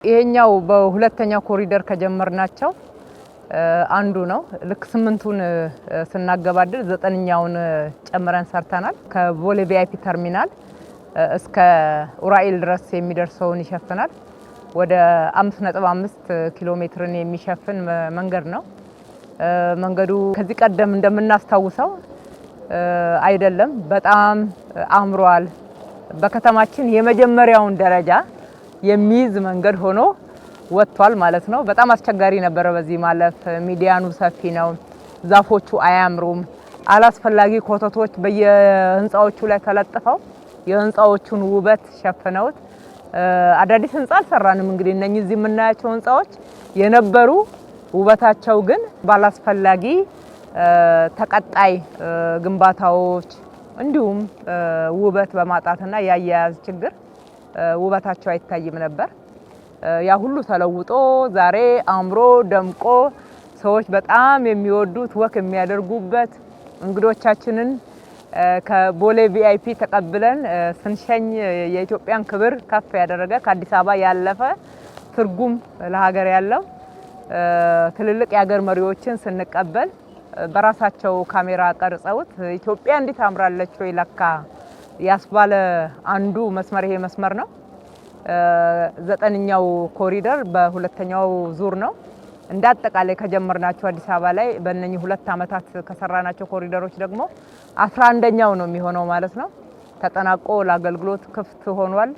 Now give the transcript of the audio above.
ይሄኛው በሁለተኛው ኮሪደር ከጀመርናቸው አንዱ ነው። ልክ 8ቱን ስናገባድር 9ኛውን ጨምረን ሰርተናል። ከቦሌ ቪአይፒ ተርሚናል እስከ ኡራኤል ድረስ የሚደርሰውን ይሸፍናል። ወደ 5.5 ኪሎ ሜትርን የሚሸፍን መንገድ ነው። መንገዱ ከዚህ ቀደም እንደምናስታውሰው አይደለም፣ በጣም አምሯል። በከተማችን የመጀመሪያውን ደረጃ የሚይዝ መንገድ ሆኖ ወጥቷል ማለት ነው። በጣም አስቸጋሪ ነበረ በዚህ ማለፍ። ሚዲያኑ ሰፊ ነው፣ ዛፎቹ አያምሩም። አላስፈላጊ ኮተቶች በየህንፃዎቹ ላይ ተለጥፈው የህንፃዎቹን ውበት ሸፍነውት አዳዲስ ህንፃ አልሰራንም። እንግዲህ እነኚህ እዚህ የምናያቸው ህንፃዎች የነበሩ ውበታቸው ግን ባላስፈላጊ ተቀጣይ ግንባታዎች እንዲሁም ውበት በማጣትና ያያያዝ ችግር ውበታቸው አይታይም ነበር። ያ ሁሉ ተለውጦ ዛሬ አምሮ ደምቆ ሰዎች በጣም የሚወዱት ወክ የሚያደርጉበት እንግዶቻችንን ከቦሌ ቪአይፒ ተቀብለን ስንሸኝ የኢትዮጵያን ክብር ከፍ ያደረገ ከአዲስ አበባ ያለፈ ትርጉም ለሀገር ያለው ትልልቅ የሀገር መሪዎችን ስንቀበል በራሳቸው ካሜራ ቀርጸውት ኢትዮጵያ እንዴት አምራለች ወይ ለካ ያስባለ አንዱ መስመር ይሄ መስመር ነው። 9ኛው ኮሪደር በሁለተኛው ዙር ነው። እንዳጠቃላይ ከጀመርናቸው አዲስ አበባ ላይ በእነኚህ 2 አመታት ከሰራናቸው ኮሪደሮች ደግሞ 11ኛው ነው የሚሆነው ማለት ነው። ተጠናቆ ለአገልግሎት ክፍት ሆኗል።